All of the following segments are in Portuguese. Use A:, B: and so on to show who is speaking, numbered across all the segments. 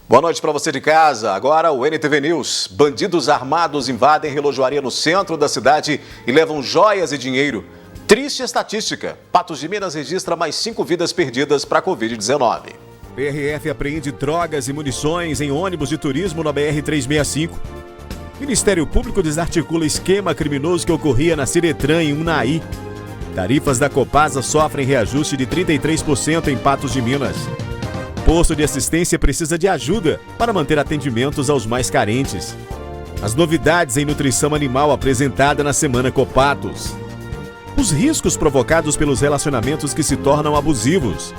A: Boa noite para você de casa. Agora o NTV News. Bandidos armados invadem relojoaria no centro da cidade e levam joias e dinheiro. Triste estatística. Patos de Minas registra mais 5 vidas perdidas para a Covid-19.
B: PRF apreende drogas e munições em ônibus de turismo na BR-365. Ministério Público desarticula esquema criminoso que ocorria na Ciretran em Unai. Tarifas da Copasa sofrem reajuste de 33% em Patos de Minas. Posto de assistência precisa de ajuda para manter atendimentos aos mais carentes. As novidades em nutrição animal apresentada na Semana Copatos. Os riscos provocados pelos relacionamentos que se tornam abusivos.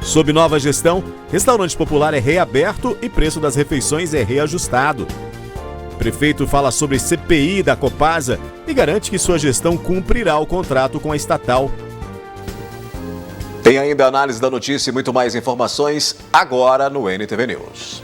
B: Sob nova gestão, restaurante popular é reaberto e preço das refeições é reajustado. Prefeito fala sobre CPI da Copasa e garante que sua gestão cumprirá o contrato com a estatal.
A: Tem ainda a análise da notícia e muito mais informações agora no NTV News.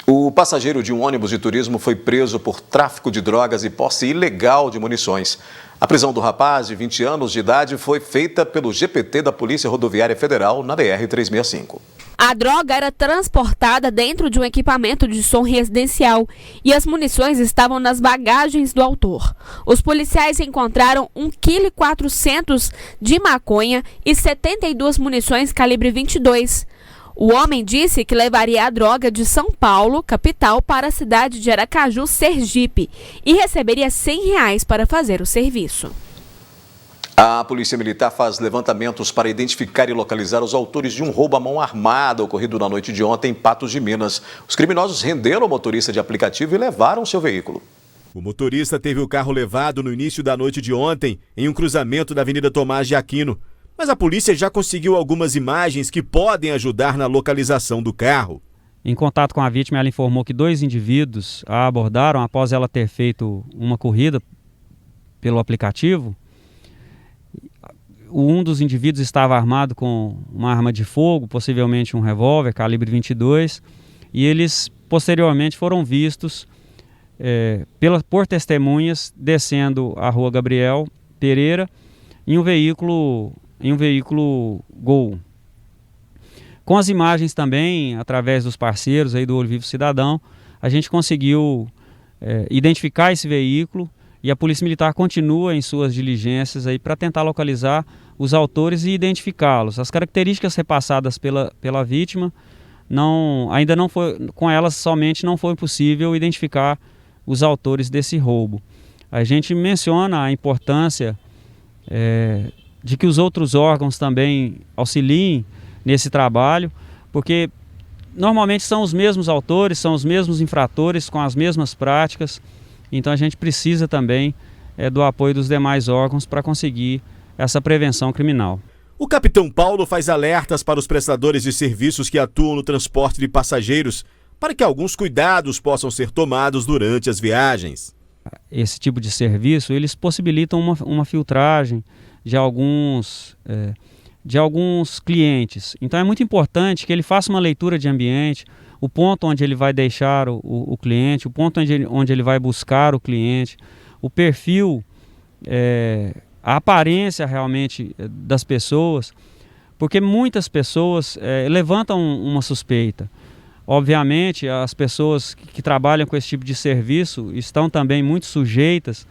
A: O passageiro de um ônibus de turismo foi preso por tráfico de drogas e posse ilegal de munições. A prisão do rapaz, de 20 anos de idade, foi feita pelo GPT da Polícia Rodoviária Federal na BR-365.
C: A droga era transportada dentro de um equipamento de som residencial e as munições estavam nas bagagens do autor. Os policiais encontraram 1,4 kg de maconha e 72 munições calibre 22. O homem disse que levaria a droga de São Paulo, capital, para a cidade de Aracaju, Sergipe, e receberia R$100 para fazer o serviço.
A: A Polícia Militar faz levantamentos para identificar e localizar os autores de um roubo à mão armada ocorrido na noite de ontem em Patos de Minas. Os criminosos renderam o motorista de aplicativo e levaram seu veículo.
B: O motorista teve o carro levado no início da noite de ontem, em um cruzamento da Avenida Tomás de Aquino. Mas a polícia já conseguiu algumas imagens que podem ajudar na localização do carro.
D: Em contato com a vítima, ela informou que 2 indivíduos a abordaram após ela ter feito uma corrida pelo aplicativo. Um dos indivíduos estava armado com uma arma de fogo, possivelmente um revólver calibre 22, e eles posteriormente foram vistos por testemunhas descendo a rua Gabriel Pereira em um veículo Gol. Com as imagens também, através dos parceiros aí do Olho Vivo Cidadão, a gente conseguiu identificar esse veículo e a Polícia Militar continua em suas diligências aí para tentar localizar os autores e identificá-los. As características repassadas pela vítima, ainda não foi, com elas somente não foi possível identificar os autores desse roubo. A gente menciona a importância de que os outros órgãos também auxiliem nesse trabalho, porque normalmente são os mesmos autores, são os mesmos infratores com as mesmas práticas, então a gente precisa também do apoio dos demais órgãos para conseguir essa prevenção criminal.
B: O capitão Paulo faz alertas para os prestadores de serviços que atuam no transporte de passageiros, para que alguns cuidados possam ser tomados durante as viagens.
D: Esse tipo de serviço, eles possibilitam uma filtragem de alguns clientes. Então é muito importante que ele faça uma leitura de ambiente, o ponto onde ele vai deixar o cliente, o ponto onde ele vai buscar o cliente, o perfil, a aparência realmente das pessoas, porque muitas pessoas levantam uma suspeita. Obviamente, as pessoas que trabalham com esse tipo de serviço estão também muito sujeitas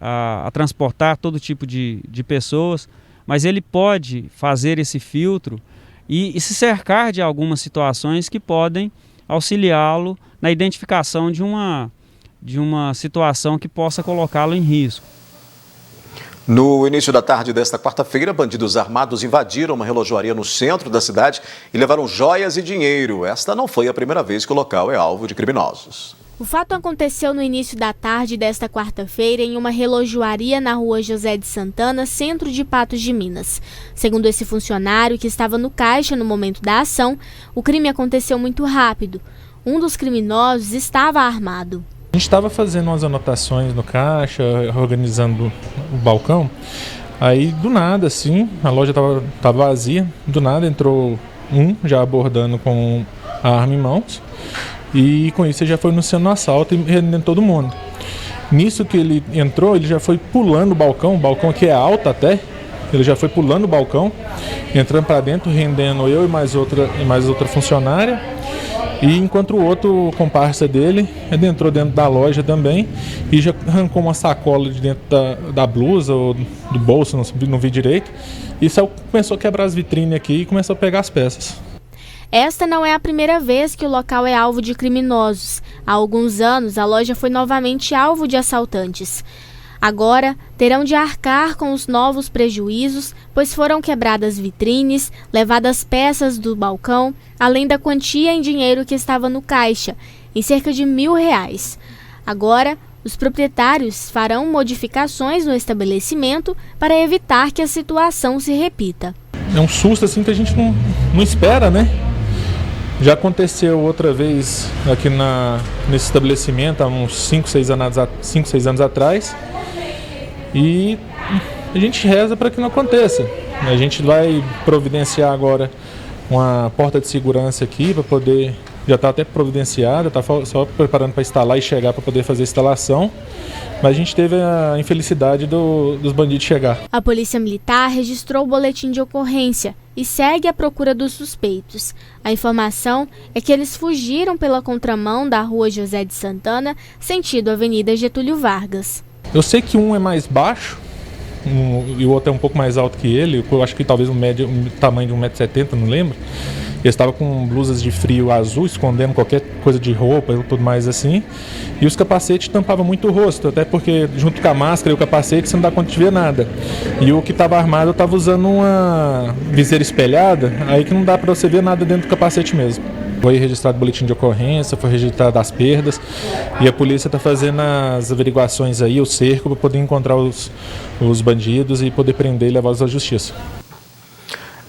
D: a transportar todo tipo de pessoas, mas ele pode fazer esse filtro e se cercar de algumas situações que podem auxiliá-lo na identificação de uma situação que possa colocá-lo em risco.
A: No início da tarde desta quarta-feira, bandidos armados invadiram uma relojoaria no centro da cidade e levaram joias e dinheiro. Esta não foi a primeira vez que o local é alvo de criminosos.
C: O fato aconteceu no início da tarde desta quarta-feira em uma relojoaria na rua José de Santana, centro de Patos de Minas. Segundo esse funcionário, que estava no caixa no momento da ação, o crime aconteceu muito rápido. Um dos criminosos estava armado.
E: A gente estava fazendo umas anotações no caixa, organizando o balcão. Aí, do nada, assim, a loja estava vazia. Do nada entrou já abordando com a arma em mãos. e com isso ele já foi anunciando o assalto e rendendo todo mundo. Nisso que ele entrou, ele já foi pulando o balcão aqui é alto até, ele já foi pulando o balcão, entrando para dentro, rendendo eu e mais outra funcionária. E enquanto o outro comparsa dele entrou dentro da loja também e já arrancou uma sacola de dentro da blusa ou do bolso, não vi direito, e começou a quebrar as vitrines aqui e começou a pegar as peças.
C: Esta não é a primeira vez que o local é alvo de criminosos. Há alguns anos, a loja foi novamente alvo de assaltantes. Agora, terão de arcar com os novos prejuízos, pois foram quebradas vitrines, levadas peças do balcão, além da quantia em dinheiro que estava no caixa, em cerca de R$1.000. Agora, os proprietários farão modificações no estabelecimento para evitar que a situação se repita.
E: É um susto assim que a gente não espera, né? Já aconteceu outra vez aqui nesse estabelecimento, há uns 5, 6 anos atrás. E a gente reza para que não aconteça. A gente vai providenciar agora uma porta de segurança aqui para poder, já está até providenciada, está só preparando para instalar e chegar para poder fazer a instalação. Mas a gente teve a infelicidade dos bandidos chegar.
C: A Polícia Militar registrou o boletim de ocorrência e segue à procura dos suspeitos. A informação é que eles fugiram pela contramão da Rua José de Santana, sentido Avenida Getúlio Vargas.
E: Eu sei que um é mais baixo e o outro é um pouco mais alto que ele. Eu acho que talvez o tamanho de 1,70 m, não lembro. Ele estava com blusas de frio azul, escondendo qualquer coisa de roupa e tudo mais assim. E os capacetes tampavam muito o rosto, até porque junto com a máscara e o capacete você não dá conta de ver nada. E o que estava armado estava usando uma viseira espelhada, aí que não dá para você ver nada dentro do capacete mesmo. Foi registrado boletim de ocorrência, foi registrado as perdas e a polícia está fazendo as averiguações aí, o cerco, para poder encontrar os bandidos e poder prender e levá-los à justiça.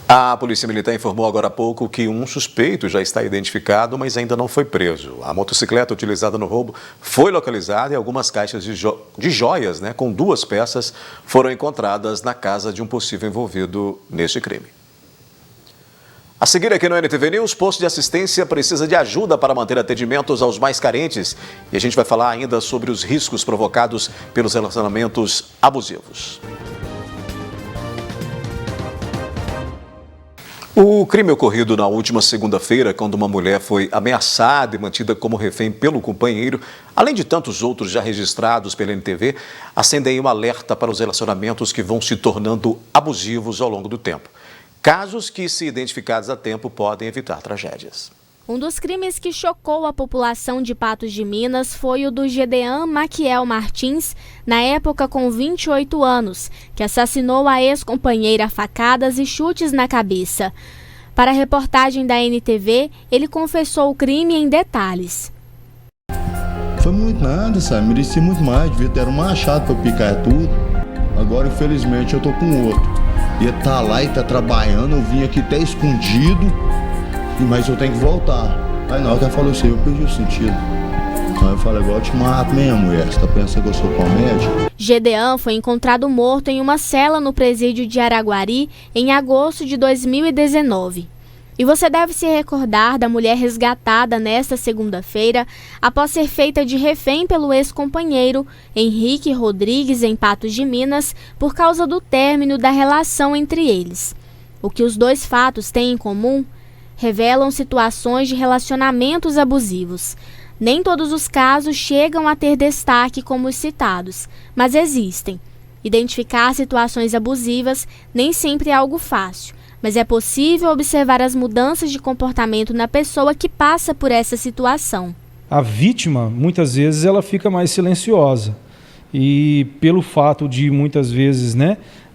A: A Polícia Militar informou agora há pouco que um suspeito já está identificado, mas ainda não foi preso. A motocicleta utilizada no roubo foi localizada e algumas caixas de joias, com 2 peças, foram encontradas na casa de um possível envolvido neste crime. A seguir aqui no NTV News, posto de assistência precisa de ajuda para manter atendimentos aos mais carentes. E a gente vai falar ainda sobre os riscos provocados pelos relacionamentos abusivos. O crime ocorrido na última segunda-feira, quando uma mulher foi ameaçada e mantida como refém pelo companheiro, além de tantos outros já registrados pela NTV, acendem um alerta para os relacionamentos que vão se tornando abusivos ao longo do tempo. Casos que, se identificados a tempo, podem evitar tragédias.
C: Um dos crimes que chocou a população de Patos de Minas foi o do Gedean Maquiel Martins, na época com 28 anos, que assassinou a ex-companheira a facadas e chutes na cabeça. Para a reportagem da NTV, ele confessou o crime em detalhes.
F: Foi muito nada, sabe? Mereci muito mais, devia ter um machado para picar tudo. Agora, infelizmente, eu tô com outro. Ele tá lá e tá trabalhando, eu vim aqui até escondido, mas eu tenho que voltar. Aí na hora que ela falou assim, eu perdi o sentido. Aí eu falei, agora eu te mato mesmo, mulher, você tá pensando que eu sou comédia?
C: Gedean foi encontrado morto em uma cela no presídio de Araguari em agosto de 2019. E você deve se recordar da mulher resgatada nesta segunda-feira após ser feita de refém pelo ex-companheiro Henrique Rodrigues em Patos de Minas por causa do término da relação entre eles. O que os dois fatos têm em comum revelam situações de relacionamentos abusivos. Nem todos os casos chegam a ter destaque como os citados, mas existem. Identificar situações abusivas nem sempre é algo fácil, mas é possível observar as mudanças de comportamento na pessoa que passa por essa situação.
G: A vítima, muitas vezes, ela fica mais silenciosa. E pelo fato de, muitas vezes,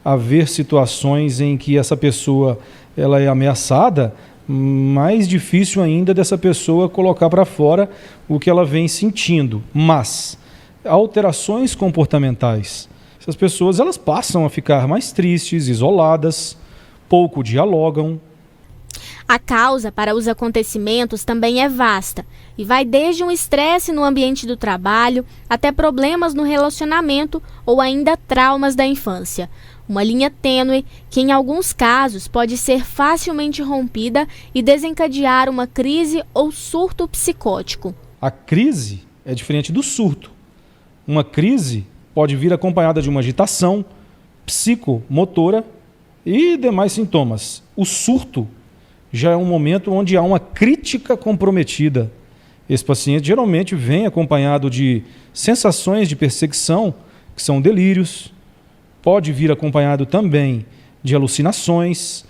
G: haver situações em que essa pessoa ela é ameaçada, mais difícil ainda dessa pessoa colocar para fora o que ela vem sentindo. Mas alterações comportamentais, essas pessoas elas passam a ficar mais tristes, isoladas, pouco dialogam.
C: A causa para os acontecimentos também é vasta e vai desde um estresse no ambiente do trabalho até problemas no relacionamento ou ainda traumas da infância. Uma linha tênue que, em alguns casos, pode ser facilmente rompida e desencadear uma crise ou surto psicótico.
G: A crise é diferente do surto. Uma crise pode vir acompanhada de uma agitação psicomotora e demais sintomas. O surto já é um momento onde há uma crítica comprometida. Esse paciente geralmente vem acompanhado de sensações de perseguição, que são delírios, pode vir acompanhado também de alucinações.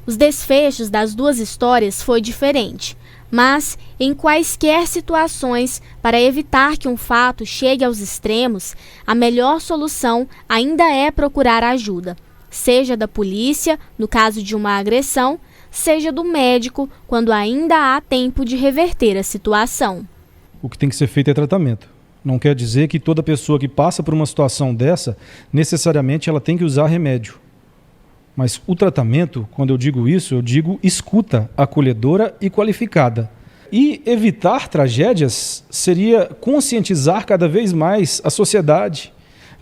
H: Os desfechos das duas histórias foi diferente, mas em quaisquer situações, para evitar que um fato chegue aos extremos, a melhor solução ainda é procurar ajuda, seja da polícia, no caso de uma agressão, seja do médico, quando ainda há tempo de reverter a situação.
G: O que tem que ser feito é tratamento. Não quer dizer que toda pessoa que passa por uma situação dessa, necessariamente ela tem que usar remédio. Mas o tratamento, quando eu digo isso, eu digo escuta acolhedora e qualificada. E evitar tragédias seria conscientizar cada vez mais a sociedade,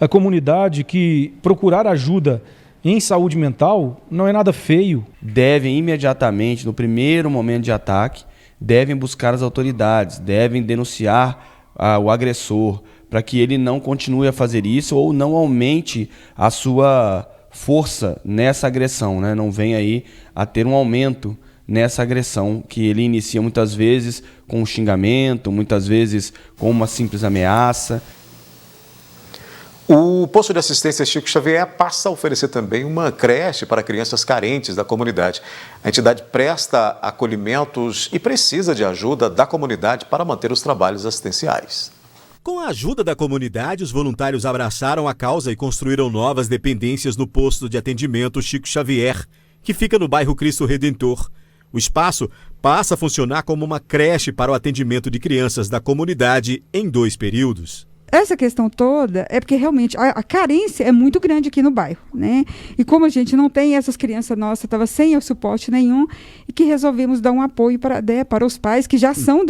G: a comunidade, que procurar ajuda em saúde mental não é nada feio.
I: Devem imediatamente, no primeiro momento de ataque, devem buscar as autoridades, devem denunciar o agressor, para que ele não continue a fazer isso ou não aumente a sua força nessa agressão, né? Não venha aí a ter um aumento nessa agressão que ele inicia muitas vezes com um xingamento, muitas vezes com uma simples ameaça.
A: O posto de assistência Chico Xavier passa a oferecer também uma creche para crianças carentes da comunidade. A entidade presta acolhimentos e precisa de ajuda da comunidade para manter os trabalhos assistenciais.
B: Com a ajuda da comunidade, os voluntários abraçaram a causa e construíram novas dependências no posto de atendimento Chico Xavier, que fica no bairro Cristo Redentor. O espaço passa a funcionar como uma creche para o atendimento de crianças da comunidade em 2 períodos.
J: Essa questão toda é porque realmente a carência é muito grande aqui no bairro, né? E como a gente não tem, essas crianças nossas estavam sem o suporte nenhum, e que resolvemos dar um apoio para os pais que já são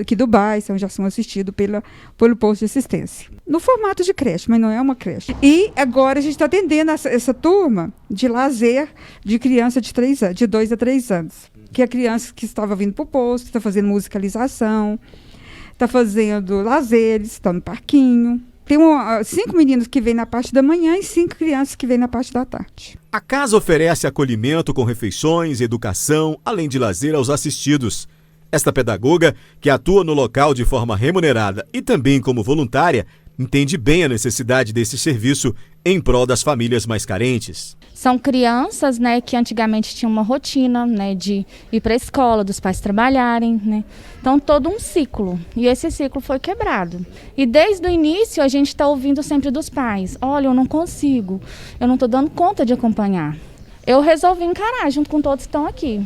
J: aqui do bairro, já são assistidos pelo posto de assistência. No formato de creche, mas não é uma creche. E agora a gente está atendendo essa turma de lazer de criança de 2 a 3 anos. Que é criança que estava vindo para o posto, está fazendo musicalização, está fazendo lazeres, está no parquinho. Tem 5 meninos que vêm na parte da manhã e 5 crianças que vêm na parte da tarde.
B: A casa oferece acolhimento com refeições, educação, além de lazer aos assistidos. Esta pedagoga, que atua no local de forma remunerada e também como voluntária, entende bem a necessidade desse serviço em prol das famílias mais carentes.
K: São crianças, né, que antigamente tinham uma rotina, né, de ir para a escola, dos pais trabalharem, né? Então, todo um ciclo. E esse ciclo foi quebrado. E desde o início, a gente está ouvindo sempre dos pais: olha, eu não consigo, eu não estou dando conta de acompanhar. Eu resolvi encarar junto com todos que estão aqui.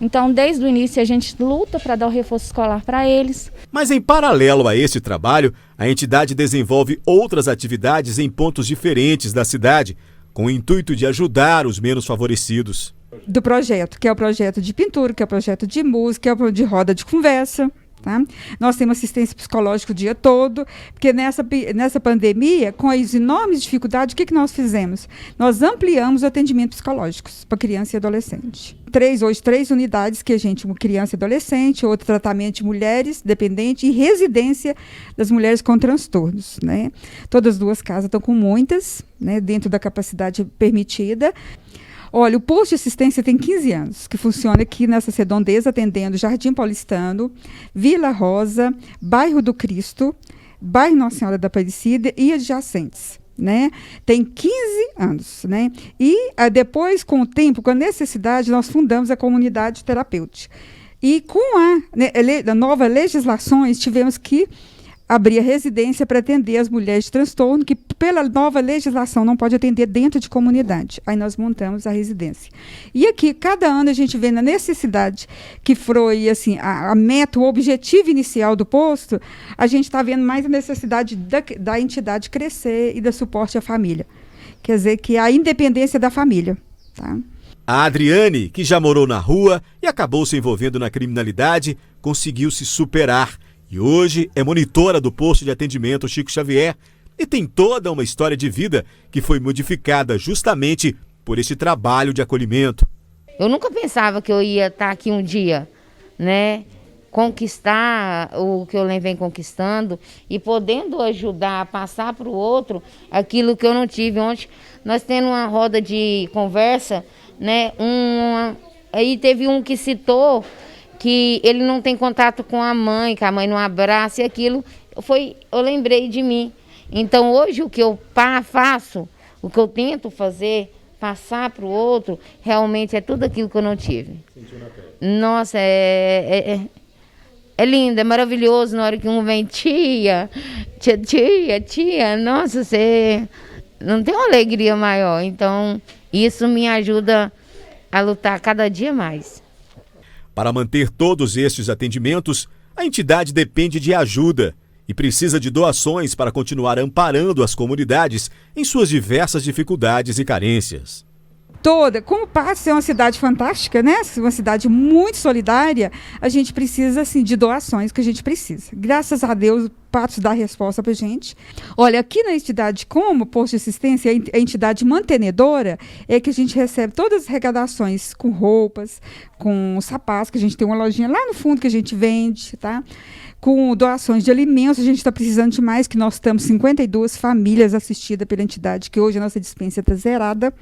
K: Então, desde o início, a gente luta para dar o reforço escolar para eles.
B: Mas, em paralelo a esse trabalho, a entidade desenvolve outras atividades em pontos diferentes da cidade, com o intuito de ajudar os menos favorecidos.
J: Do projeto, que é o projeto de pintura, que é o projeto de música, que é o de roda de conversa. Tá? Nós temos assistência psicológica o dia todo, porque nessa pandemia, com as enormes dificuldades, o que nós fizemos? Nós ampliamos o atendimento psicológico para criança e adolescente. Hoje, 3 unidades que a gente, criança e adolescente, outro tratamento de mulheres dependentes e residência das mulheres com transtornos. Né? Todas as 2 casas estão com muitas, né, dentro da capacidade permitida. Olha, o posto de assistência tem 15 anos, que funciona aqui nessa redondeza, atendendo Jardim Paulistano, Vila Rosa, Bairro do Cristo, Bairro Nossa Senhora da Aparecida e adjacentes. Né? Tem 15 anos. Né? E depois, com o tempo, com a necessidade, nós fundamos a comunidade terapêutica. E com a nova legislação, tivemos que abrir a residência para atender as mulheres de transtorno, que pela nova legislação não pode atender dentro de comunidade. Aí nós montamos a residência. E aqui, cada ano a gente vê na necessidade, que foi assim, a meta, o objetivo inicial do posto, a gente está vendo mais a necessidade da entidade crescer e do suporte à família. Quer dizer, que a independência da família. Tá?
B: A Adriane, que já morou na rua e acabou se envolvendo na criminalidade, conseguiu se superar. E hoje é monitora do posto de atendimento Chico Xavier e tem toda uma história de vida que foi modificada justamente por esse trabalho de acolhimento.
L: Eu nunca pensava que eu ia estar aqui um dia, né, conquistar o que eu venho conquistando e podendo ajudar a passar para o outro aquilo que eu não tive. Ontem nós tendo uma roda de conversa, né? Aí teve um que citou que ele não tem contato com a mãe, que a mãe não abraça, e aquilo eu lembrei de mim. Então hoje o que eu faço, o que eu tento fazer, passar para o outro, realmente é tudo aquilo que eu não tive. Nossa, é lindo, é maravilhoso na hora que um vem, tia, nossa, você não tem uma alegria maior. Então isso me ajuda a lutar cada dia mais.
B: Para manter todos estes atendimentos, a entidade depende de ajuda e precisa de doações para continuar amparando as comunidades em suas diversas dificuldades e carências.
J: Como Patos é uma cidade fantástica, né? Uma cidade muito solidária, a gente precisa, assim, de doações que a gente precisa. Graças a Deus, Patos dá a resposta para a gente. Olha, aqui na entidade, como posto de assistência, a entidade mantenedora, é que a gente recebe todas as arrecadações com roupas, com sapatos, que a gente tem uma lojinha lá no fundo que a gente vende, tá? Com doações de alimentos, a gente está precisando de mais, que nós estamos 52 famílias assistidas pela entidade, que hoje a nossa dispensa está zerada.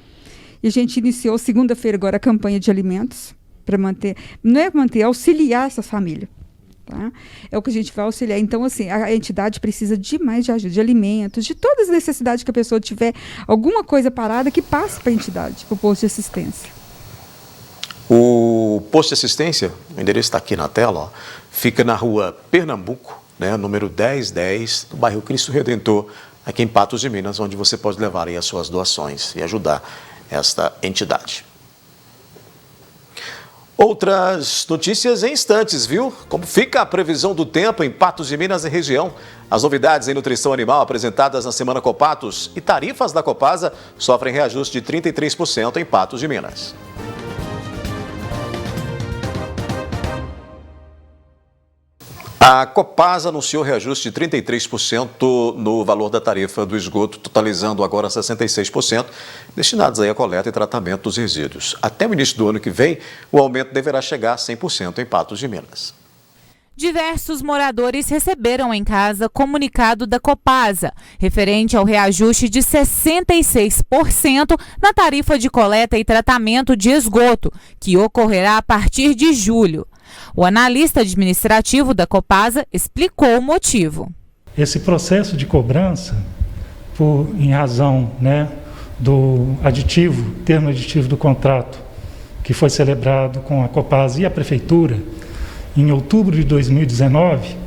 J: E a gente iniciou segunda-feira agora a campanha de alimentos para manter, não é manter, é auxiliar essas famílias. Tá? É o que a gente vai auxiliar. Então, assim, a entidade precisa demais de ajuda, de alimentos, de todas as necessidades que a pessoa tiver, alguma coisa parada que passe para a entidade, para o posto de assistência.
A: O posto de assistência, o endereço está aqui na tela, ó, fica na rua Pernambuco, né, número 1010, no bairro Cristo Redentor, aqui em Patos de Minas, onde você pode levar aí as suas doações e ajudar esta entidade. Outras notícias em instantes, viu? Como fica a previsão do tempo em Patos de Minas e região? As novidades em nutrição animal apresentadas na Semana Copatos e tarifas da Copasa sofrem reajuste de 33% em Patos de Minas. A Copasa anunciou reajuste de 33% no valor da tarifa do esgoto, totalizando agora 66%, destinados aí à coleta e tratamento dos resíduos. Até o início do ano que vem, o aumento deverá chegar a 100% em Patos de Minas.
M: Diversos moradores receberam em casa comunicado da Copasa, referente ao reajuste de 66% na tarifa de coleta e tratamento de esgoto, que ocorrerá a partir de julho. O analista administrativo da Copasa explicou o motivo.
N: Esse processo de cobrança, em razão, do termo aditivo do contrato que foi celebrado com a Copasa e a Prefeitura, em outubro de 2019,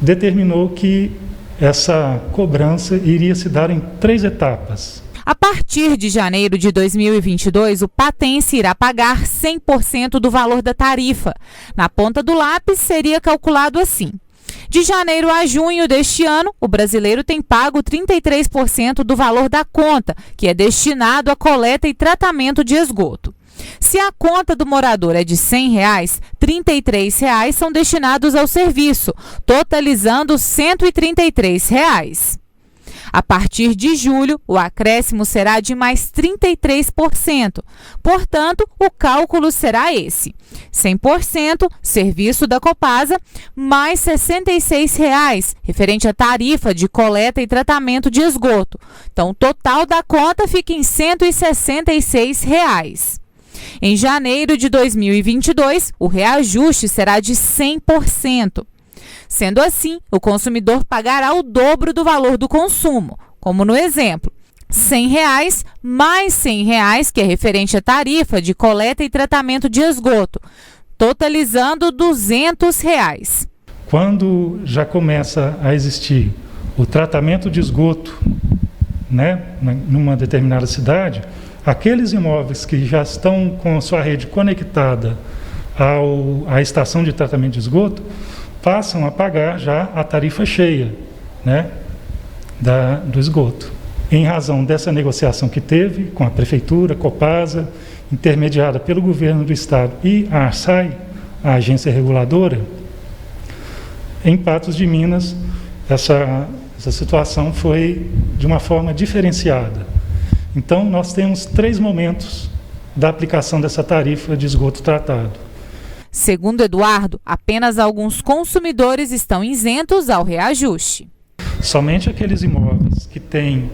N: determinou que essa cobrança iria se dar em 3 etapas.
M: A partir de janeiro de 2022, o patense irá pagar 100% do valor da tarifa. Na ponta do lápis, seria calculado assim. De janeiro a junho deste ano, o brasileiro tem pago 33% do valor da conta, que é destinado à coleta e tratamento de esgoto. Se a conta do morador é de R$ 100, R$ 33 são destinados ao serviço, totalizando R$ 133. A partir de julho, o acréscimo será de mais 33%. Portanto, o cálculo será esse: 100% serviço da Copasa, mais R$ 66, referente à tarifa de coleta e tratamento de esgoto. Então, o total da conta fica em R$ 166. Em janeiro de 2022, o reajuste será de 100%. Sendo assim, o consumidor pagará o dobro do valor do consumo, como no exemplo, R$ 100 mais R$ 100, que é referente à tarifa de coleta e tratamento de esgoto, totalizando R$ 200.
N: Quando já começa a existir o tratamento de esgoto, numa determinada cidade, aqueles imóveis que já estão com a sua rede conectada à estação de tratamento de esgoto, passam a pagar já a tarifa cheia, do esgoto. Em razão dessa negociação que teve com a Prefeitura, Copasa, intermediada pelo Governo do Estado e a ARSAI, a agência reguladora, em Patos de Minas, essa situação foi de uma forma diferenciada. Então, nós temos 3 momentos da aplicação dessa tarifa de esgoto tratado.
M: Segundo Eduardo, apenas alguns consumidores estão isentos ao reajuste.
N: Somente aqueles imóveis que têm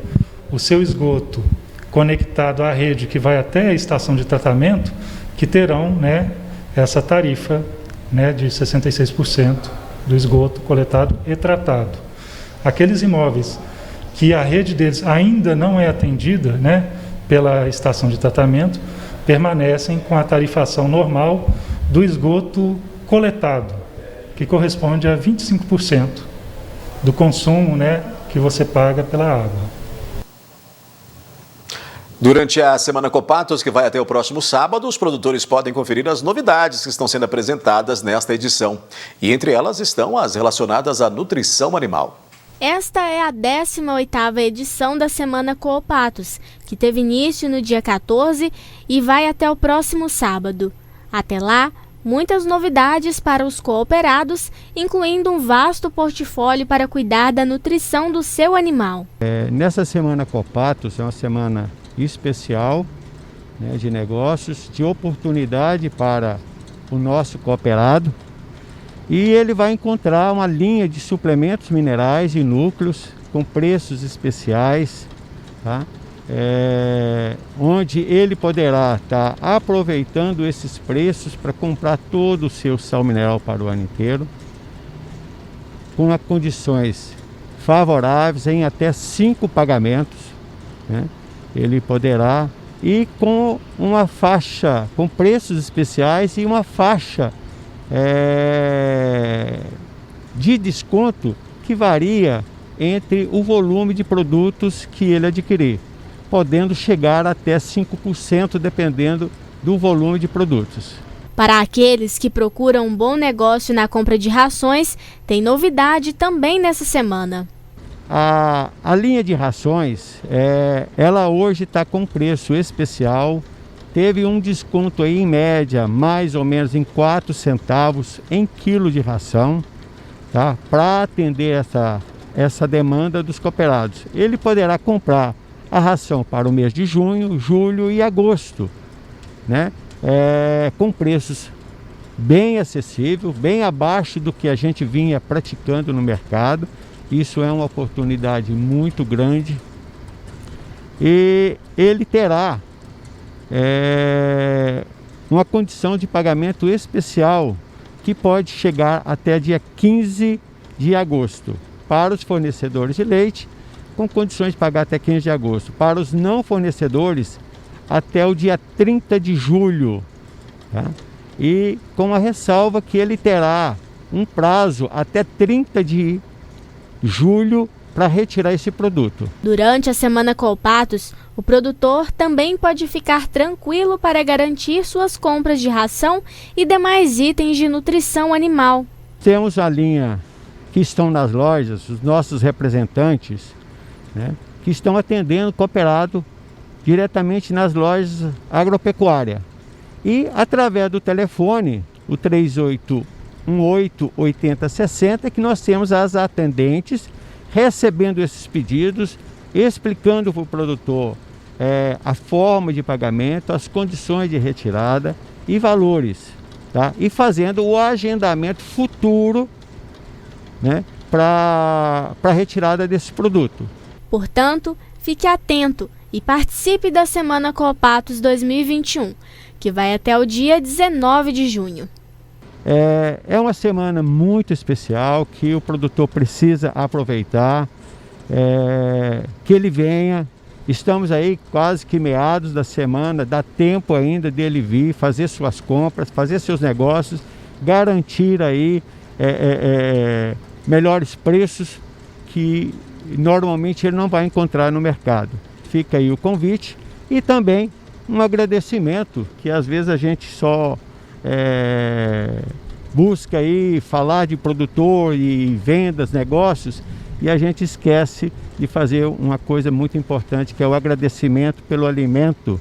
N: o seu esgoto conectado à rede que vai até a estação de tratamento, que terão, né, essa tarifa, né, de 66% do esgoto coletado e tratado. Aqueles imóveis que a rede deles ainda não é atendida, né, pela estação de tratamento, permanecem com a tarifação normal do esgoto coletado, que corresponde a 25% do consumo, né, que você paga pela água.
A: Durante a Semana Copatos, que vai até o próximo sábado, os produtores podem conferir as novidades que estão sendo apresentadas nesta edição. E entre elas estão as relacionadas à nutrição animal.
H: Esta é a 18ª edição da Semana Coopatos, que teve início no dia 14 e vai até o próximo sábado. Até lá, muitas novidades para os cooperados, incluindo um vasto portfólio para cuidar da nutrição do seu animal.
O: Nessa Semana Coopatos é uma semana especial, né, de negócios, de oportunidade para o nosso cooperado, e ele vai encontrar uma linha de suplementos minerais e núcleos com preços especiais, tá? Onde ele poderá estar aproveitando esses preços para comprar todo o seu sal mineral para o ano inteiro, com condições favoráveis em até 5 pagamentos, né? Ele poderá ir com uma faixa, com preços especiais e uma faixa de desconto que varia entre o volume de produtos que ele adquirir, podendo chegar até 5% dependendo do volume de produtos.
H: Para aqueles que procuram um bom negócio na compra de rações, tem novidade também nessa semana.
O: A linha de rações, ela hoje está com preço especial, teve um desconto aí em média mais ou menos em 4 centavos em quilo de ração, tá? Para atender essa demanda dos cooperados. Ele poderá comprar a ração para o mês de junho, julho e agosto, né? Com preços bem acessíveis, bem abaixo do que a gente vinha praticando no mercado. Isso é uma oportunidade muito grande e ele terá uma condição de pagamento especial que pode chegar até dia 15 de agosto para os fornecedores de leite, com condições de pagar até 15 de agosto. Para os não fornecedores, até o dia 30 de julho. Tá? E com a ressalva que ele terá um prazo até 30 de julho para retirar esse produto.
H: Durante a Semana Coopatos, o produtor também pode ficar tranquilo para garantir suas compras de ração e demais itens de nutrição animal.
O: Temos a linha que estão nas lojas, os nossos representantes, né, que estão atendendo o cooperado diretamente nas lojas agropecuárias. E através do telefone, o 3818-8060, que nós temos as atendentes recebendo esses pedidos, explicando para o produtor a forma de pagamento, as condições de retirada e valores, tá? E fazendo o agendamento futuro, né, para a retirada desse produto.
H: Portanto, fique atento e participe da Semana Coopatos 2021, que vai até o dia 19 de junho.
O: É uma semana muito especial que o produtor precisa aproveitar, que ele venha. Estamos aí quase que meados da semana, dá tempo ainda dele vir, fazer suas compras, fazer seus negócios, garantir aí melhores preços que normalmente ele não vai encontrar no mercado. Fica aí o convite e também um agradecimento, que às vezes a gente só busca aí falar de produtor e vendas, negócios, e a gente esquece de fazer uma coisa muito importante, que é o agradecimento pelo alimento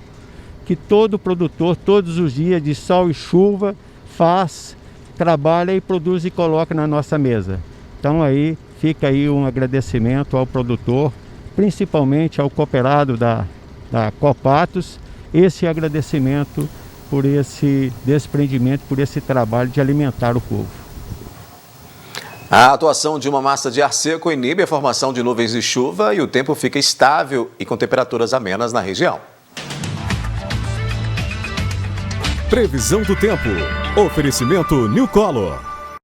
O: que todo produtor, todos os dias de sol e chuva, faz, trabalha e produz e coloca na nossa mesa. Então aí fica aí um agradecimento ao produtor, principalmente ao cooperado da Coopatos, esse agradecimento por esse desprendimento, por esse trabalho de alimentar o povo.
A: A atuação de uma massa de ar seco inibe a formação de nuvens de chuva e o tempo fica estável e com temperaturas amenas na região.
B: Previsão do tempo. Oferecimento New Color.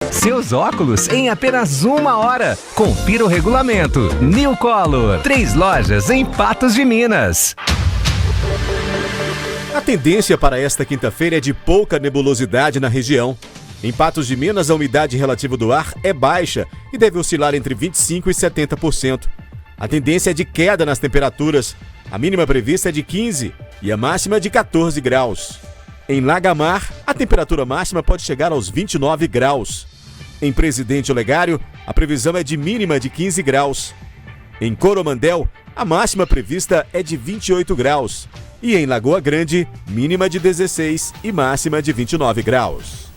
P: Seus óculos em apenas 1 hora. Confira o regulamento. New Color. 3 lojas em Patos de Minas.
B: A tendência para esta quinta-feira é de pouca nebulosidade na região. Em Patos de Minas, a umidade relativa do ar é baixa e deve oscilar entre 25% e 70%. A tendência é de queda nas temperaturas. A mínima prevista é de 15 e a máxima de 14 graus. Em Lagamar, a temperatura máxima pode chegar aos 29 graus. Em Presidente Olegário, a previsão é de mínima de 15 graus. Em Coromandel, a máxima prevista é de 28 graus. E em Lagoa Grande, mínima de 16 e máxima de 29 graus.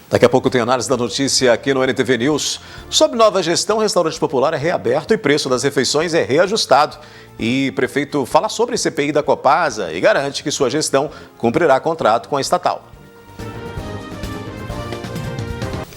A: Daqui a pouco tem análise da notícia aqui no NTV News. Sob nova gestão, o restaurante popular é reaberto e preço das refeições é reajustado. E o prefeito fala sobre CPI da Copasa e garante que sua gestão cumprirá contrato com a estatal.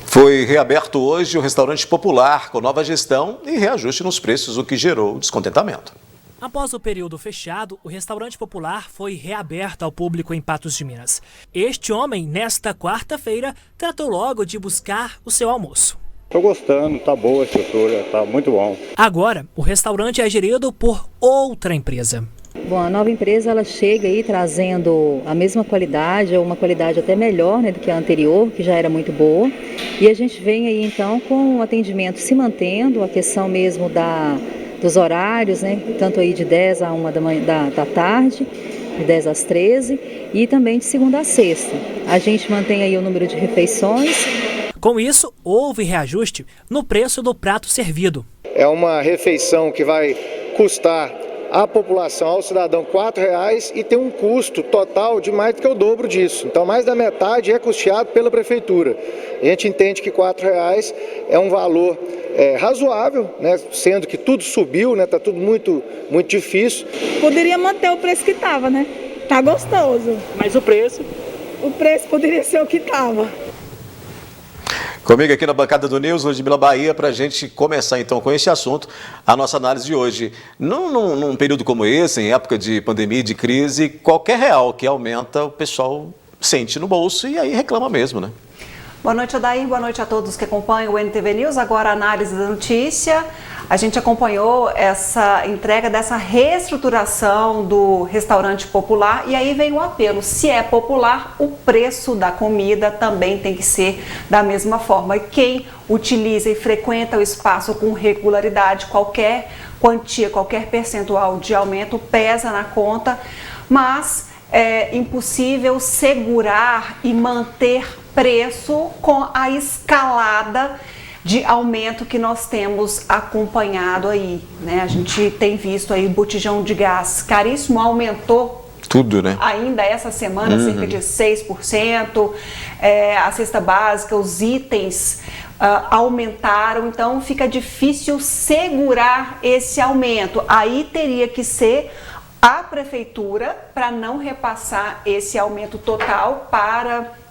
A: Foi reaberto hoje o restaurante popular com nova gestão e reajuste nos preços, o que gerou descontentamento.
Q: Após o período fechado, o restaurante popular foi reaberto ao público em Patos de Minas. Este homem, nesta quarta-feira, tratou logo de buscar o seu almoço.
R: Estou gostando, tá boa a estrutura, tá muito bom.
Q: Agora, o restaurante é gerido por outra empresa.
S: Bom, a nova empresa ela chega aí trazendo a mesma qualidade, ou uma qualidade até melhor, né, do que a anterior, que já era muito boa. E a gente vem aí então com o atendimento se mantendo, a questão mesmo dos horários, né, tanto aí de 10 a 1 da tarde, de 10 às 13 e também de segunda a sexta. A gente mantém aí o número de refeições.
Q: Com isso, houve reajuste no preço do prato servido.
R: É uma refeição que vai custar à população, ao cidadão, R$4 e tem um custo total de mais do que o dobro disso. Então, mais da metade é custeado pela prefeitura. A gente entende que R$4 é um valor razoável, né? Sendo que tudo subiu, né? Tá tudo muito difícil.
T: Poderia manter o preço que estava, né? Tá gostoso.
Q: Mas o preço?
T: O preço poderia ser o que estava.
A: Comigo aqui na bancada do News, Ludmila Bahia, para a gente começar então com esse assunto, a nossa análise de hoje. Num período como esse, em época de pandemia e de crise, qualquer real que aumenta, o pessoal sente no bolso e aí reclama mesmo, né?
U: Boa noite, Adair. Boa noite a todos que acompanham o NTV News. Agora a análise da notícia. A gente acompanhou essa entrega dessa reestruturação do restaurante popular e aí vem o apelo. Se é popular, o preço da comida também tem que ser da mesma forma. E quem utiliza e frequenta o espaço com regularidade, qualquer quantia, qualquer percentual de aumento pesa na conta, mas é impossível segurar e manter preço com a escalada de aumento que nós temos acompanhado aí, né? A gente tem visto aí o botijão de gás caríssimo, aumentou
A: tudo, né?
U: Ainda essa semana, cerca de 6%, a cesta básica, os itens aumentaram, então fica difícil segurar esse aumento. Aí teria que ser a prefeitura para não repassar esse aumento total para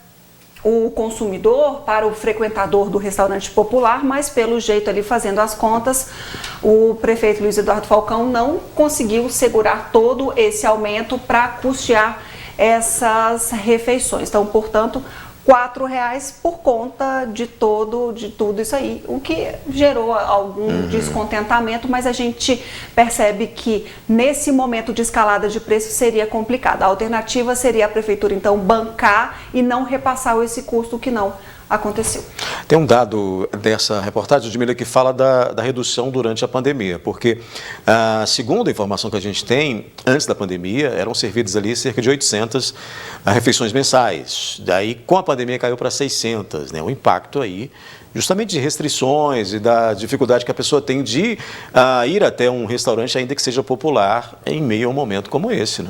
U: o consumidor, para o frequentador do restaurante popular, mas pelo jeito ali fazendo as contas, o prefeito Luiz Eduardo Falcão não conseguiu segurar todo esse aumento para custear essas refeições. Então, portanto, R$4 por conta de tudo isso aí, o que gerou algum descontentamento, mas a gente percebe que nesse momento de escalada de preço seria complicado. A alternativa seria a prefeitura então bancar e não repassar esse custo, que não aconteceu.
A: Tem um dado dessa reportagem, Ludmila, que fala da redução durante a pandemia, porque segundo a informação que a gente tem, antes da pandemia, eram servidas ali cerca de 800 refeições mensais. Daí, com a pandemia, caiu para 600, né? O impacto aí, justamente de restrições e da dificuldade que a pessoa tem de ir até um restaurante, ainda que seja popular, em meio a um momento como esse, né?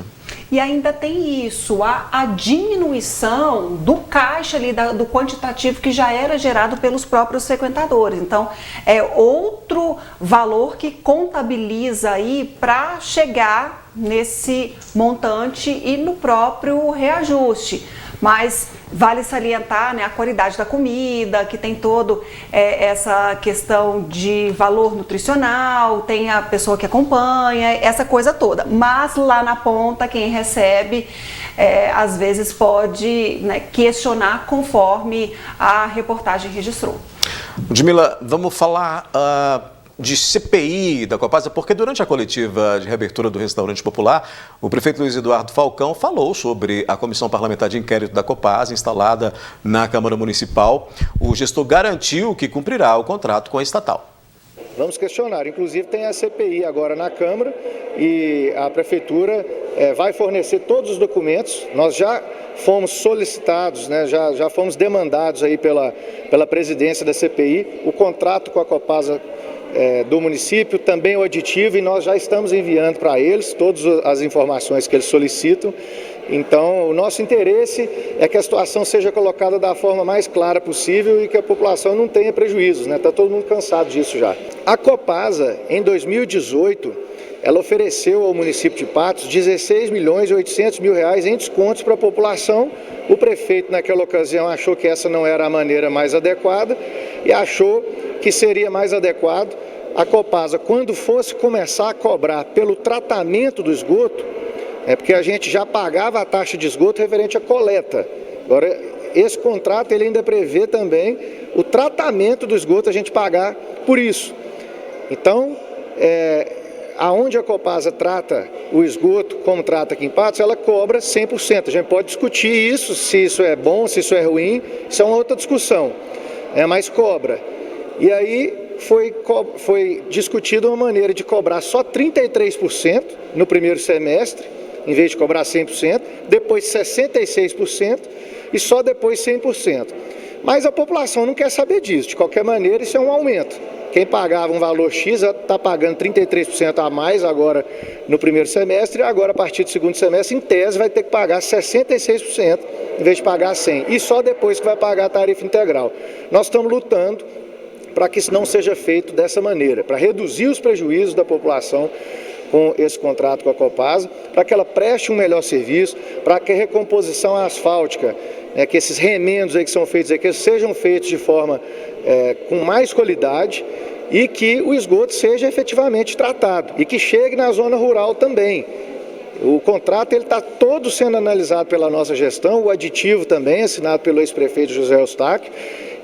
U: E ainda tem isso, a diminuição do caixa ali, do quantitativo que já era gerado pelos próprios frequentadores. Então, é outro valor que contabiliza aí para chegar nesse montante e no próprio reajuste. Mas vale salientar, né, a qualidade da comida, que tem todo essa questão de valor nutricional, tem a pessoa que acompanha, essa coisa toda. Mas lá na ponta, quem recebe, às vezes pode, né, questionar conforme a reportagem registrou.
A: Ludmila, vamos falar de CPI da Copasa, porque durante a coletiva de reabertura do Restaurante Popular, o prefeito Luiz Eduardo Falcão falou sobre a Comissão Parlamentar de Inquérito da Copasa, instalada na Câmara Municipal. O gestor garantiu que cumprirá o contrato com a estatal.
R: Vamos questionar, inclusive tem a CPI agora na Câmara e a Prefeitura vai fornecer todos os documentos. Nós já fomos solicitados, né, já fomos demandados aí pela presidência da CPI, o contrato com a Copasa do município, também o aditivo, e nós já estamos enviando para eles todas as informações que eles solicitam. Então, o nosso interesse é que a situação seja colocada da forma mais clara possível e que a população não tenha prejuízos, né? Está todo mundo cansado disso já. A Copasa, em 2018, ela ofereceu ao município de Patos 16 milhões e 800 mil reais em descontos para a população. O prefeito, naquela ocasião, achou que essa não era a maneira mais adequada e achou que seria mais adequado a Copasa, quando fosse começar a cobrar pelo tratamento do esgoto, porque a gente já pagava a taxa de esgoto referente à coleta. Agora, esse contrato ele ainda prevê também o tratamento do esgoto, a gente pagar por isso. Então, aonde a Copasa trata o esgoto, como trata aqui em Patos, ela cobra 100%. A gente pode discutir isso, se isso é bom, se isso é ruim, isso é uma outra discussão, mas cobra. E aí foi discutida uma maneira de cobrar só 33% no primeiro semestre, em vez de cobrar 100%, depois 66% e só depois 100%. Mas a população não quer saber disso, de qualquer maneira isso é um aumento. Quem pagava um valor X está pagando 33% a mais agora no primeiro semestre, e agora a partir do segundo semestre, em tese, vai ter que pagar 66% em vez de pagar 100%. E só depois que vai pagar a tarifa integral. Nós estamos lutando para que isso não seja feito dessa maneira, para reduzir os prejuízos da população com esse contrato com a Copasa, para que ela preste um melhor serviço, para que a recomposição asfáltica, que esses remendos aí que são feitos aqui, sejam feitos de forma com mais qualidade e que o esgoto seja efetivamente tratado e que chegue na zona rural também. O contrato está todo sendo analisado pela nossa gestão, o aditivo também, assinado pelo ex-prefeito José Eustáquio,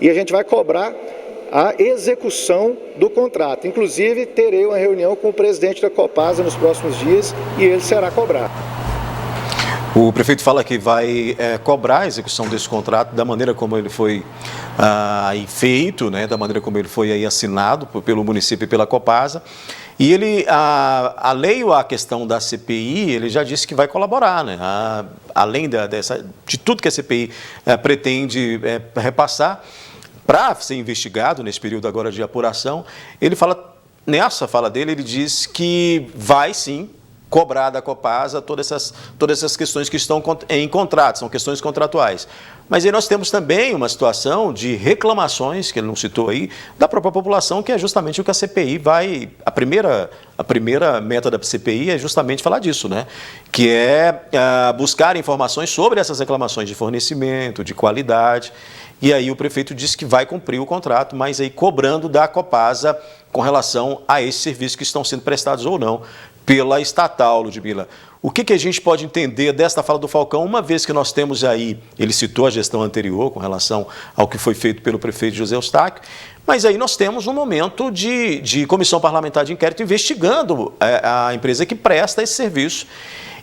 R: e a gente vai cobrar a execução do contrato. Inclusive, terei uma reunião com o presidente da Copasa nos próximos dias e ele será cobrado.
A: O prefeito fala que vai cobrar a execução desse contrato da maneira como ele foi feito, né, da maneira como ele foi aí assinado pelo município e pela Copasa. E ele, alheio à questão da CPI, ele já disse que vai colaborar, né? Além de tudo que a CPI pretende repassar, para ser investigado nesse período agora de apuração, ele fala, nessa fala dele, ele diz que vai sim cobrar da Copasa todas essas questões que estão em contrato, são questões contratuais. Mas aí nós temos também uma situação de reclamações, que ele não citou aí, da própria população, que é justamente o que a CPI vai... A primeira meta da CPI é justamente falar disso, né? Que é buscar informações sobre essas reclamações de fornecimento, de qualidade. E aí o prefeito disse que vai cumprir o contrato, mas aí cobrando da Copasa com relação a esses serviços que estão sendo prestados ou não pela estatal, Ludmila. O que a gente pode entender desta fala do Falcão, uma vez que nós temos aí, ele citou a gestão anterior com relação ao que foi feito pelo prefeito José Eustáquio, mas aí nós temos um momento de comissão parlamentar de inquérito investigando a empresa que presta esse serviço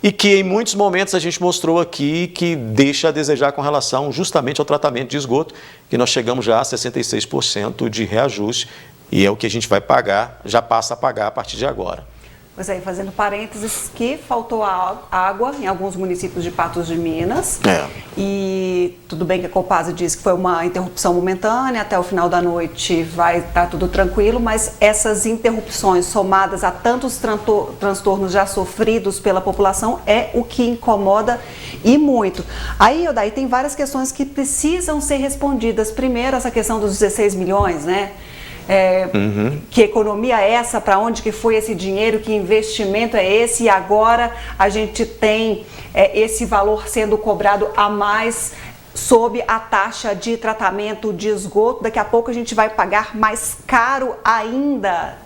A: e que em muitos momentos a gente mostrou aqui que deixa a desejar com relação justamente ao tratamento de esgoto, que nós chegamos já a 66% de reajuste e é o que a gente vai pagar, já passa a pagar a partir de agora.
U: Pois é, fazendo parênteses, que faltou água em alguns municípios de Patos de Minas. E tudo bem que a Copasa disse que foi uma interrupção momentânea, até o final da noite vai estar tudo tranquilo, mas essas interrupções somadas a tantos transtornos já sofridos pela população é o que incomoda e muito. Aí, Odaí, tem várias questões que precisam ser respondidas. Primeiro, essa questão dos 16 milhões, né? Que economia é essa, para onde que foi esse dinheiro, que investimento é esse, e agora a gente tem esse valor sendo cobrado a mais sob a taxa de tratamento de esgoto. Daqui a pouco a gente vai pagar mais caro ainda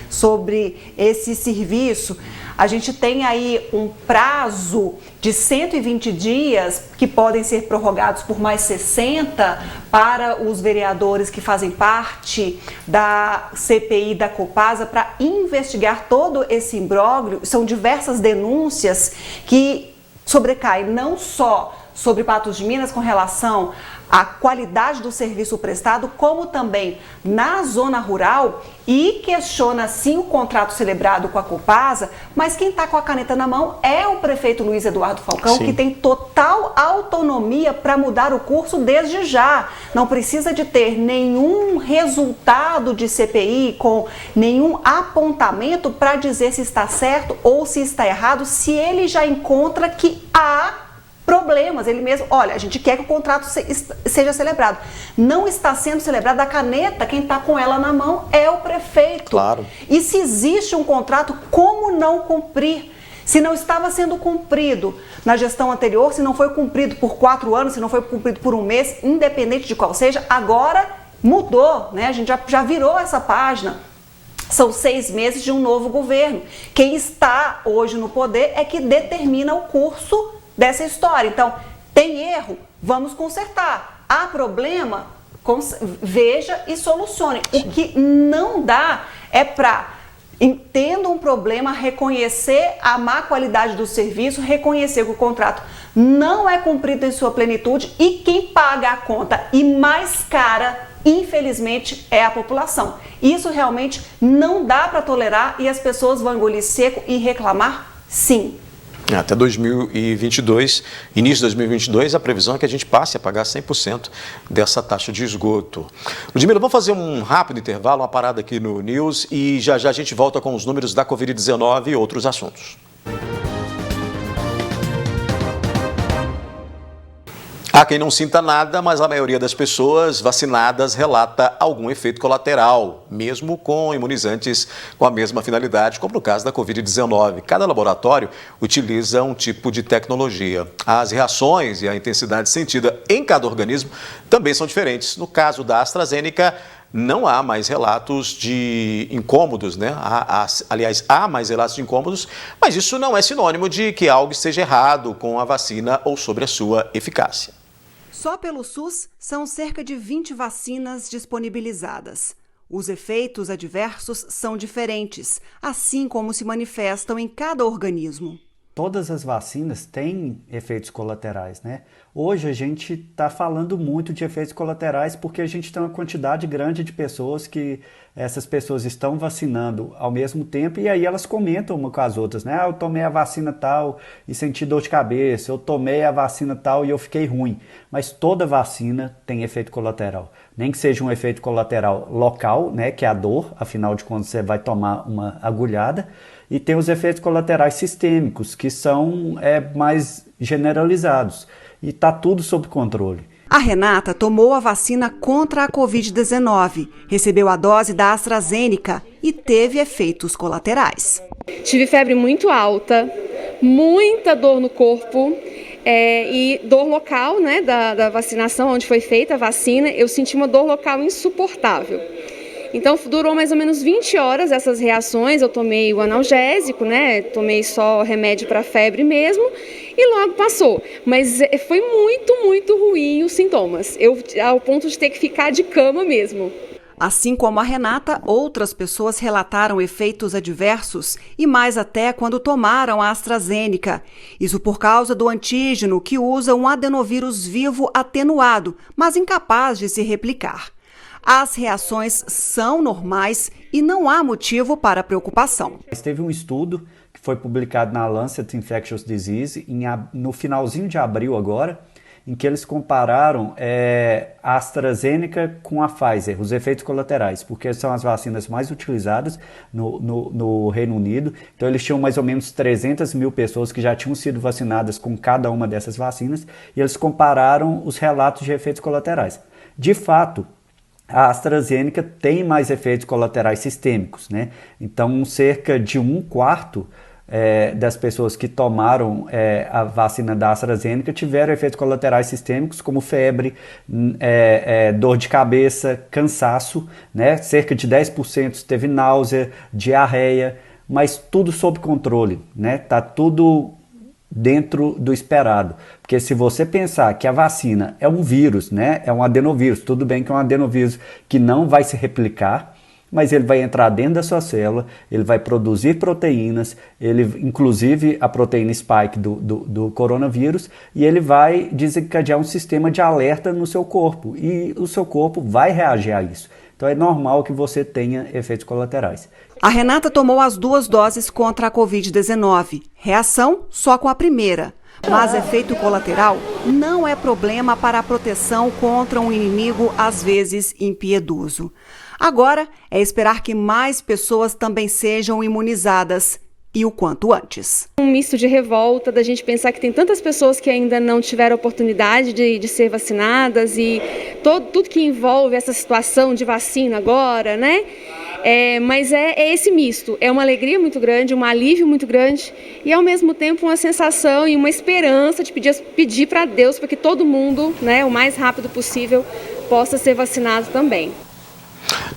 U: sobre esse serviço. A gente tem aí um prazo de 120 dias que podem ser prorrogados por mais 60 para os vereadores que fazem parte da CPI da Copasa para investigar todo esse imbróglio. São diversas denúncias que sobrecaem não só sobre Patos de Minas com relação à qualidade do serviço prestado, como também na zona rural, e questiona sim o contrato celebrado com a Copasa, mas quem está com a caneta na mão é o prefeito Luiz Eduardo Falcão, sim, que tem total autonomia para mudar o curso desde já. Não precisa de ter nenhum resultado de CPI com nenhum apontamento para dizer se está certo ou se está errado, se ele já encontra que há problemas. Ele mesmo, olha, a gente quer que o contrato seja celebrado. Não está sendo celebrado. A caneta, quem está com ela na mão é o prefeito.
A: Claro.
U: E se existe um contrato, como não cumprir? Se não estava sendo cumprido na gestão anterior, se não foi cumprido por 4 anos, se não foi cumprido por um mês, independente de qual seja, agora mudou, né? A gente já virou essa página. São 6 meses de um novo governo. Quem está hoje no poder é que determina o curso dessa história. Então, tem erro, vamos consertar. Há problema, veja e solucione. O que não dá é para, entenda um problema, reconhecer a má qualidade do serviço, reconhecer que o contrato não é cumprido em sua plenitude e quem paga a conta e mais cara, infelizmente, é a população. Isso realmente não dá para tolerar e as pessoas vão engolir seco e reclamar, sim.
A: Até 2022, início de 2022, a previsão é que a gente passe a pagar 100% dessa taxa de esgoto. Ludmila, vamos fazer um rápido intervalo, uma parada aqui no News e já já a gente volta com os números da Covid-19 e outros assuntos. Há quem não sinta nada, mas a maioria das pessoas vacinadas relata algum efeito colateral, mesmo com imunizantes com a mesma finalidade, como no caso da Covid-19. Cada laboratório utiliza um tipo de tecnologia. As reações e a intensidade sentida em cada organismo também são diferentes. No caso da AstraZeneca, não há mais relatos de incômodos, né? Aliás, há mais relatos de incômodos, mas isso não é sinônimo de que algo esteja errado com a vacina ou sobre a sua eficácia.
U: Só pelo SUS são cerca de 20 vacinas disponibilizadas. Os efeitos adversos são diferentes, assim como se manifestam em cada organismo.
D: Todas as vacinas têm efeitos colaterais, né? Hoje a gente está falando muito de efeitos colaterais porque a gente tem uma quantidade grande de pessoas que essas pessoas estão vacinando ao mesmo tempo e aí elas comentam uma com as outras, né? Eu tomei a vacina tal e senti dor de cabeça, eu tomei a vacina tal e eu fiquei ruim. Mas toda vacina tem efeito colateral. Nem que seja um efeito colateral local, né? Que é a dor, afinal de contas você vai tomar uma agulhada. E tem os efeitos colaterais sistêmicos, que são mais generalizados. E está tudo sob controle.
U: A Renata tomou a vacina contra a Covid-19, recebeu a dose da AstraZeneca e teve efeitos colaterais.
V: Tive febre muito alta, muita dor no corpo e dor local, né, da vacinação, onde foi feita a vacina. Eu senti uma dor local insuportável. Então, durou mais ou menos 20 horas essas reações. Eu tomei o analgésico, né? Tomei só remédio para febre mesmo e logo passou. Mas foi muito, muito ruim os sintomas. Ao ponto de ter que ficar de cama mesmo.
U: Assim como a Renata, outras pessoas relataram efeitos adversos e mais até quando tomaram a AstraZeneca. Isso por causa do antígeno que usa um adenovírus vivo atenuado, mas incapaz de se replicar. As reações são normais e não há motivo para preocupação.
D: Teve um estudo que foi publicado na Lancet Infectious Disease no finalzinho de abril agora, em que eles compararam a AstraZeneca com a Pfizer, os efeitos colaterais, porque são as vacinas mais utilizadas no Reino Unido. Então eles tinham mais ou menos 300 mil pessoas que já tinham sido vacinadas com cada uma dessas vacinas e eles compararam os relatos de efeitos colaterais. De fato, a AstraZeneca tem mais efeitos colaterais sistêmicos, né? Então, cerca de 1/4 das pessoas que tomaram a vacina da AstraZeneca tiveram efeitos colaterais sistêmicos, como febre, dor de cabeça, cansaço, né? Cerca de 10% teve náusea, diarreia, mas tudo sob controle, né? Tá tudo dentro do esperado. Porque se você pensar que a vacina é um vírus, né? É um adenovírus, tudo bem que é um adenovírus que não vai se replicar, mas ele vai entrar dentro da sua célula, ele vai produzir proteínas, inclusive a proteína spike do coronavírus, e ele vai desencadear um sistema de alerta no seu corpo, e o seu corpo vai reagir a isso. Então é normal que você tenha efeitos colaterais.
U: A Renata tomou as 2 doses contra a Covid-19. Reação só com a primeira. Mas efeito colateral não é problema para a proteção contra um inimigo às vezes impiedoso. Agora é esperar que mais pessoas também sejam imunizadas e o quanto antes.
V: Um misto de revolta da gente pensar que tem tantas pessoas que ainda não tiveram oportunidade de ser vacinadas e tudo que envolve essa situação de vacina agora, né? Mas é esse misto, é uma alegria muito grande, um alívio muito grande e ao mesmo tempo uma sensação e uma esperança de pedir para Deus para que todo mundo, né, o mais rápido possível, possa ser vacinado também.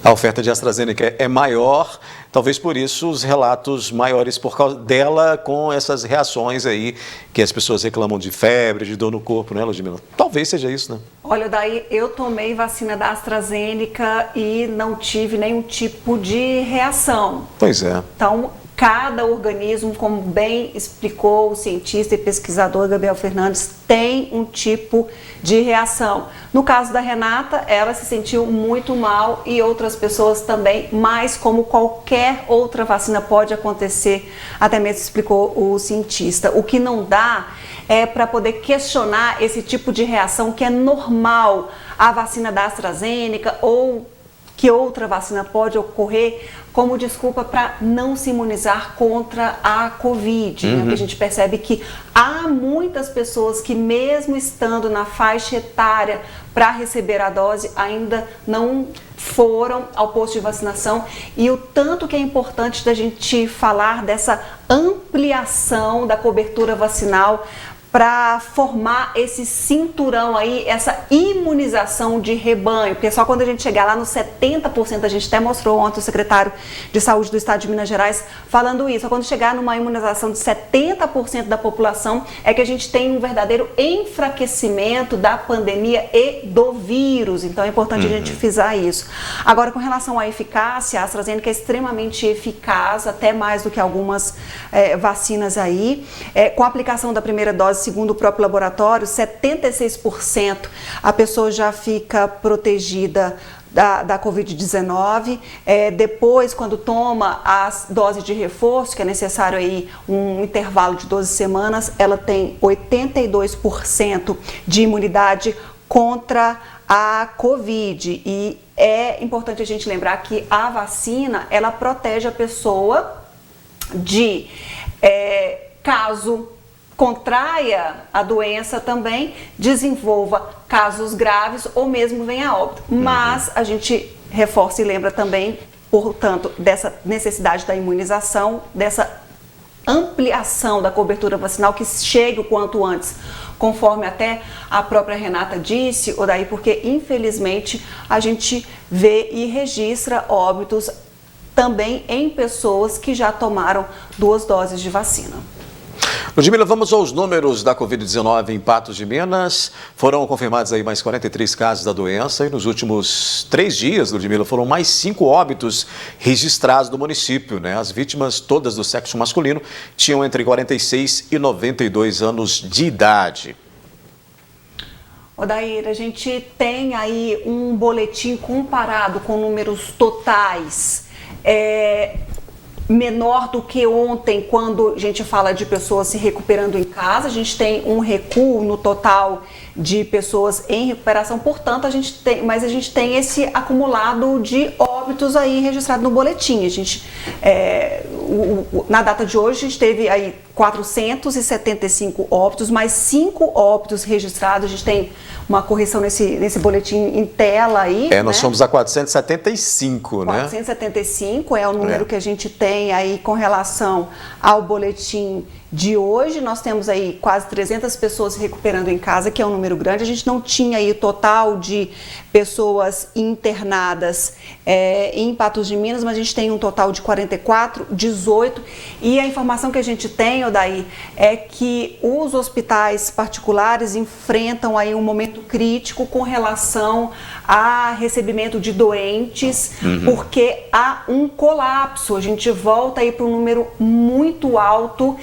A: A oferta de AstraZeneca é maior, talvez por isso os relatos maiores por causa dela, com essas reações aí que as pessoas reclamam de febre, de dor no corpo, né, Ludmila? Talvez seja isso, né?
U: Olha, daí eu tomei vacina da AstraZeneca e não tive nenhum tipo de reação.
A: Pois é.
U: Então, cada organismo, como bem explicou o cientista e pesquisador Gabriel Fernandes, tem um tipo de reação. No caso da Renata, ela se sentiu muito mal e outras pessoas também, mas como qualquer outra vacina pode acontecer, até mesmo explicou o cientista. O que não dá é para poder questionar esse tipo de reação que é normal à vacina da AstraZeneca ou que outra vacina pode ocorrer como desculpa para não se imunizar contra a Covid. Né? Porque a gente percebe que há muitas pessoas que, mesmo estando na faixa etária para receber a dose, ainda não foram ao posto de vacinação, e o tanto que é importante da gente falar dessa ampliação da cobertura vacinal para formar esse cinturão aí, essa imunização de rebanho. Pessoal, quando a gente chegar lá nos 70%, a gente até mostrou ontem o secretário de Saúde do Estado de Minas Gerais falando isso. Quando chegar numa imunização de 70% da população, é que a gente tem um verdadeiro enfraquecimento da pandemia e do vírus. Então é importante a gente frisar isso. Agora, com relação à eficácia, a AstraZeneca é extremamente eficaz, até mais do que algumas vacinas aí. Com a aplicação da primeira dose, segundo o próprio laboratório, 76% a pessoa já fica protegida da Covid-19. Depois, quando toma as doses de reforço, que é necessário aí um intervalo de 12 semanas, ela tem 82% de imunidade contra a Covid. E é importante a gente lembrar que a vacina, ela protege a pessoa de caso contraia a doença também, desenvolva casos graves ou mesmo venha a óbito. Mas a gente reforça e lembra também, portanto, dessa necessidade da imunização, dessa ampliação da cobertura vacinal, que chegue o quanto antes, conforme até a própria Renata disse, Odaí, porque infelizmente a gente vê e registra óbitos também em pessoas que já tomaram 2 doses de vacina.
A: Ludmila, vamos aos números da Covid-19 em Patos de Minas. Foram confirmados aí mais 43 casos da doença e nos últimos 3 dias, Ludmila, foram mais 5 óbitos registrados no município, né? As vítimas, todas do sexo masculino, tinham entre 46 e 92 anos de idade.
U: Odair, a gente tem aí um boletim comparado com números totais. Menor do que ontem, quando a gente fala de pessoas se recuperando em casa. A gente tem um recuo no total de pessoas em recuperação, portanto, a gente tem esse acumulado de óbitos aí registrado no boletim. A gente, na data de hoje, a gente teve aí 475 óbitos, mais 5 óbitos registrados. A gente tem uma correção nesse boletim em tela aí.
A: Nós somos a 475, né?
U: 475 é o número que a gente tem aí com relação ao boletim de hoje. Nós temos aí quase 300 pessoas se recuperando em casa, que é um número grande. A gente não tinha aí o total de pessoas internadas em Patos de Minas, mas a gente tem um total de 44, 18. E a informação que a gente tem, Odair, é que os hospitais particulares enfrentam aí um momento crítico com relação a recebimento de doentes, porque há um colapso. A gente volta aí para um número muito alto,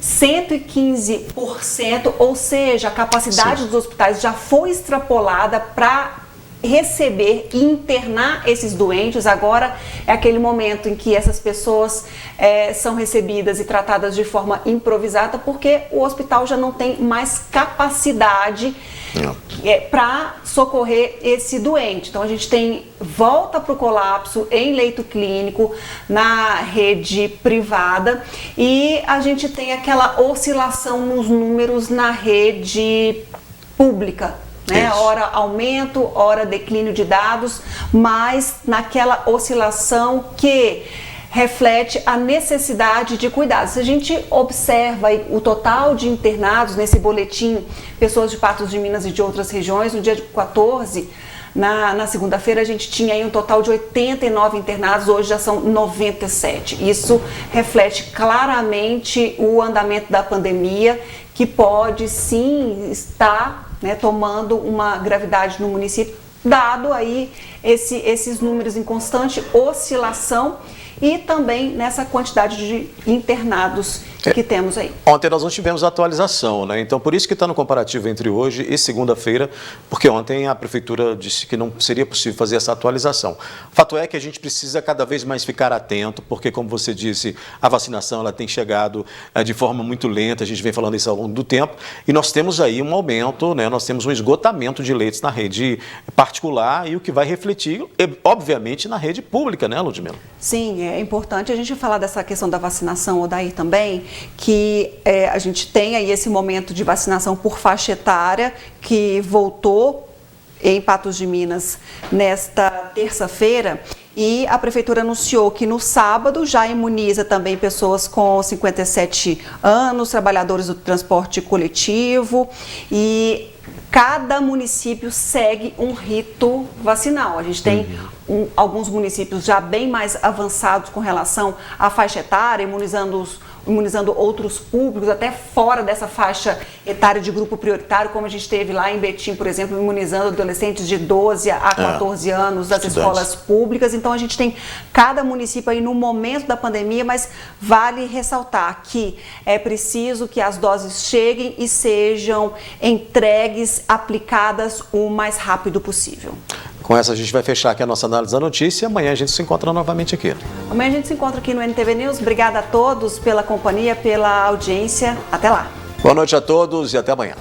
U: 115%, ou seja, a capacidade dos hospitais já foi extrapolada para receber e internar esses doentes. Agora é aquele momento em que essas pessoas são recebidas e tratadas de forma improvisada, porque o hospital já não tem mais capacidade para socorrer esse doente. Então a gente volta para o colapso em leito clínico na rede privada, e a gente tem aquela oscilação nos números na rede pública. Hora aumento, hora declínio de dados, mas naquela oscilação que reflete a necessidade de cuidados. Se a gente observa aí o total de internados nesse boletim, pessoas de Patos de Minas e de outras regiões, no dia 14, na segunda-feira, a gente tinha aí um total de 89 internados, hoje já são 97. Isso reflete claramente o andamento da pandemia, que pode sim estar tomando uma gravidade no município, dado aí esses números em constante oscilação e também nessa quantidade de internados que temos aí.
A: Ontem nós não tivemos atualização, né? Então por isso que está no comparativo entre hoje e segunda-feira, porque ontem a Prefeitura disse que não seria possível fazer essa atualização. Fato é que a gente precisa cada vez mais ficar atento, porque, como você disse, a vacinação ela tem chegado de forma muito lenta, a gente vem falando isso ao longo do tempo, e nós temos aí um aumento, né? Nós temos um esgotamento de leitos na rede particular, e o que vai refletir, obviamente, na rede pública, né, Ludmila?
U: Sim, é importante a gente falar dessa questão da vacinação, Odair, também, que a gente tem aí esse momento de vacinação por faixa etária, que voltou em Patos de Minas nesta terça-feira, e a Prefeitura anunciou que no sábado já imuniza também pessoas com 57 anos, trabalhadores do transporte coletivo, e cada município segue um rito vacinal. A gente tem alguns municípios já bem mais avançados com relação à faixa etária, imunizando outros públicos, até fora dessa faixa etária de grupo prioritário, como a gente teve lá em Betim, por exemplo, imunizando adolescentes de 12 a 14 anos das escolas públicas. Então a gente tem cada município aí no momento da pandemia, mas vale ressaltar que é preciso que as doses cheguem e sejam entregues, aplicadas o mais rápido possível.
A: Com essa a gente vai fechar aqui a nossa análise da notícia. Amanhã a gente se encontra novamente aqui.
U: Amanhã a gente se encontra aqui no NTV News. Obrigada a todos pela companhia, pela audiência. Até lá.
A: Boa noite a todos e até amanhã.